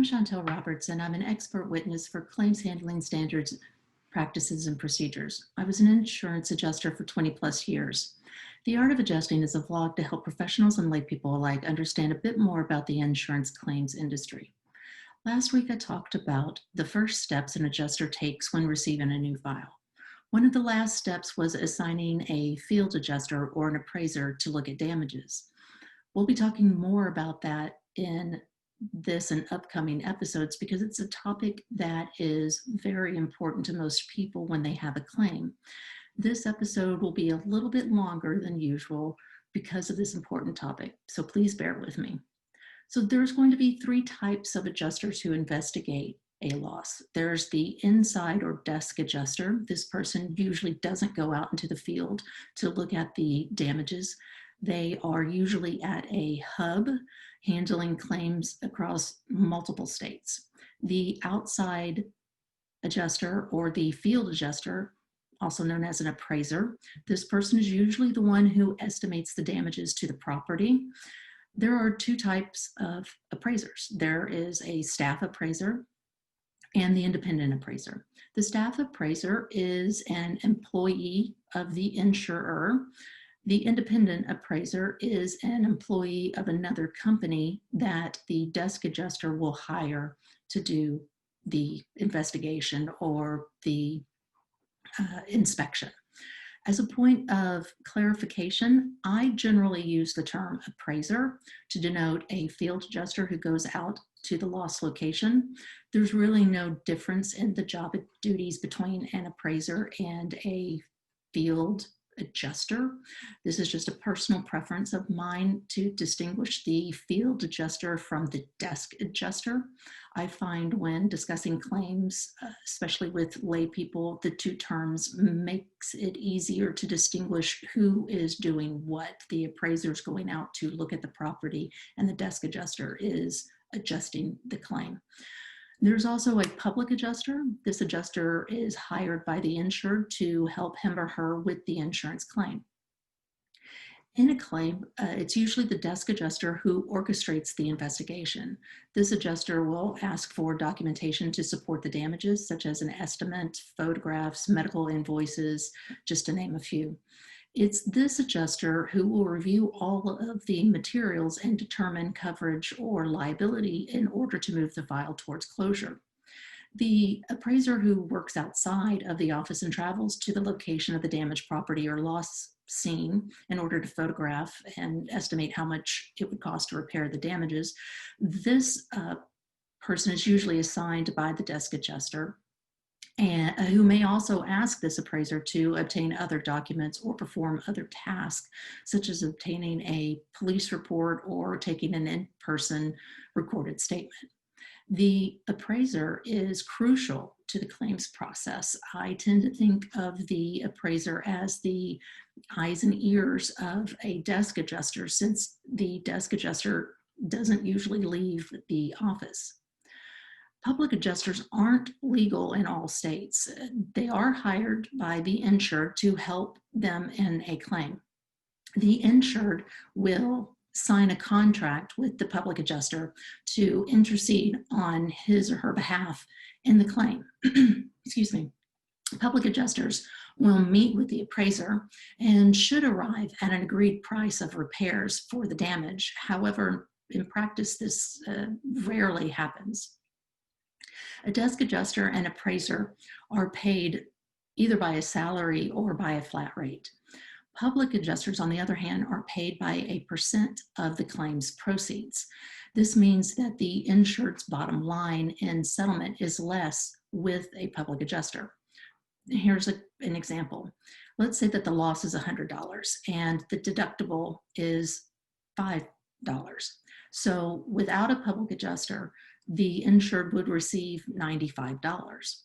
I'm Chantel Roberts, and I'm an expert witness for claims handling standards, practices, and procedures. I was an insurance adjuster for 20 plus years. The Art of Adjusting is a vlog to help professionals and laypeople alike understand a bit more about the insurance claims industry. Last week, I talked about the first steps an adjuster takes when receiving a new file. One of the last steps was assigning a field adjuster or an appraiser to look at damages. We'll be talking more about that in this and upcoming episodes because it's a topic that is very important to most people when they have a claim. This episode will be a little bit longer than usual because of this important topic, so please bear with me. So there's going to be three types of adjusters who investigate a loss. There's the inside or desk adjuster. This person usually doesn't go out into the field to look at the damages. They are usually at a hub handling claims across multiple states. The outside adjuster or the field adjuster, also known as an appraiser, this person is usually the one who estimates the damages to the property. There are two types of appraisers. There is a staff appraiser and the independent appraiser. The staff appraiser is an employee of the insurer. The independent appraiser is an employee of another company that the desk adjuster will hire to do the investigation or the inspection. As a point of clarification, I generally use the term appraiser to denote a field adjuster who goes out to the loss location. There's really no difference in the job duties between an appraiser and a field adjuster. This is just a personal preference of mine to distinguish the field adjuster from the desk adjuster. I find when discussing claims, especially with lay people, the two terms makes it easier to distinguish who is doing what. The appraiser is going out to look at the property and the desk adjuster is adjusting the claim. There's also a public adjuster. This adjuster is hired by the insured to help him or her with the insurance claim. In a claim, it's usually the desk adjuster who orchestrates the investigation. This adjuster will ask for documentation to support the damages, such as an estimate, photographs, medical invoices, just to name a few. It's this adjuster who will review all of the materials and determine coverage or liability in order to move the file towards closure. The appraiser who works outside of the office and travels to the location of the damaged property or loss scene in order to photograph and estimate how much it would cost to repair the damages. This person is usually assigned by the desk adjuster, and who may also ask this appraiser to obtain other documents or perform other tasks, such as obtaining a police report or taking an in-person recorded statement. The appraiser is crucial to the claims process. I tend to think of the appraiser as the eyes and ears of a desk adjuster, since the desk adjuster doesn't usually leave the office. Public adjusters aren't legal in all states. They are hired by the insured to help them in a claim. The insured will sign a contract with the public adjuster to intercede on his or her behalf in the claim. Excuse me. Public adjusters will meet with the appraiser and should arrive at an agreed price of repairs for the damage. However, in practice, this rarely happens. A desk adjuster and appraiser are paid either by a salary or by a flat rate. Public adjusters, on the other hand, are paid by a percent of the claim's proceeds. This means that the insured's bottom line in settlement is less with a public adjuster. Here's an example. Let's say that the loss is $100 and the deductible is $5. So without a public adjuster, the insured would receive $95.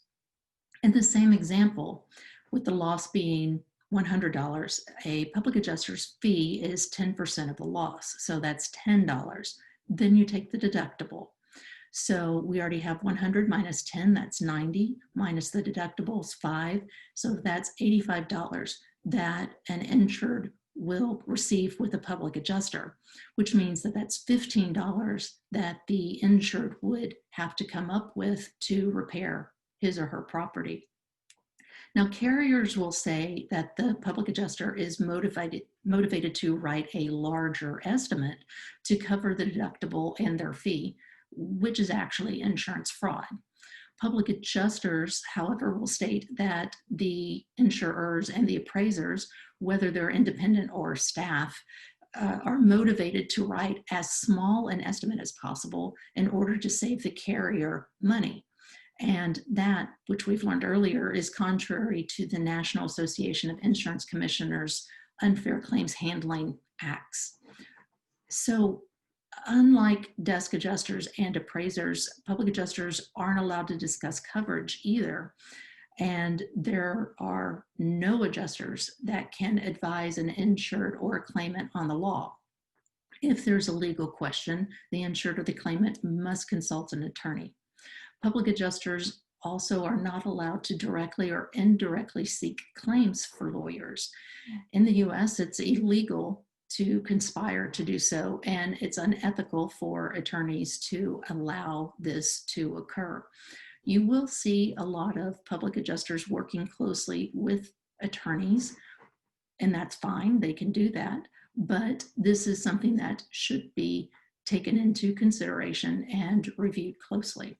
In the same example, with the loss being $100, a public adjuster's fee is 10% of the loss, so that's $10. Then you take the deductible. So we already have 100 minus 10, that's 90, minus the deductible is 5, so that's $85 that an insured will receive with a public adjuster, which means that that's $15 that the insured would have to come up with to repair his or her property. Now, carriers will say that the public adjuster is motivated to write a larger estimate to cover the deductible and their fee, which is actually insurance fraud. Public adjusters, however, will state that the insurers and the appraisers, whether they're independent or staff, are motivated to write as small an estimate as possible in order to save the carrier money. And that, which we've learned earlier, is contrary to the National Association of Insurance Commissioners' Unfair Claims Handling Acts. So, unlike desk adjusters and appraisers, public adjusters aren't allowed to discuss coverage either. And there are no adjusters that can advise an insured or a claimant on the law. If there's a legal question, the insured or the claimant must consult an attorney. Public adjusters also are not allowed to directly or indirectly seek claims for lawyers. In the US, it's illegal to conspire to do so, and it's unethical for attorneys to allow this to occur. You will see a lot of public adjusters working closely with attorneys, and that's fine, they can do that, but this is something that should be taken into consideration and reviewed closely.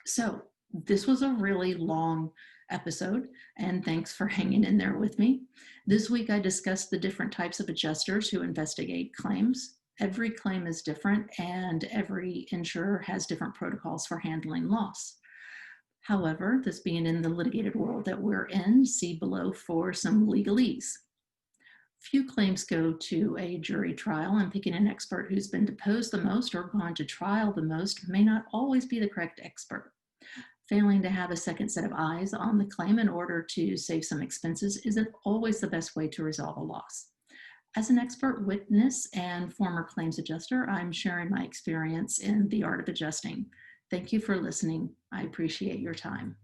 So this was a really long episode, and thanks for hanging in there with me. This week I discussed the different types of adjusters who investigate claims. Every claim is different, and every insurer has different protocols for handling loss. However, this being in the litigated world that we're in, see below for some legalese. Few claims go to a jury trial, and picking an expert who's been deposed the most or gone to trial the most may not always be the correct expert. Failing to have a second set of eyes on the claim in order to save some expenses isn't always the best way to resolve a loss. As an expert witness and former claims adjuster, I'm sharing my experience in the art of adjusting. Thank you for listening. I appreciate your time.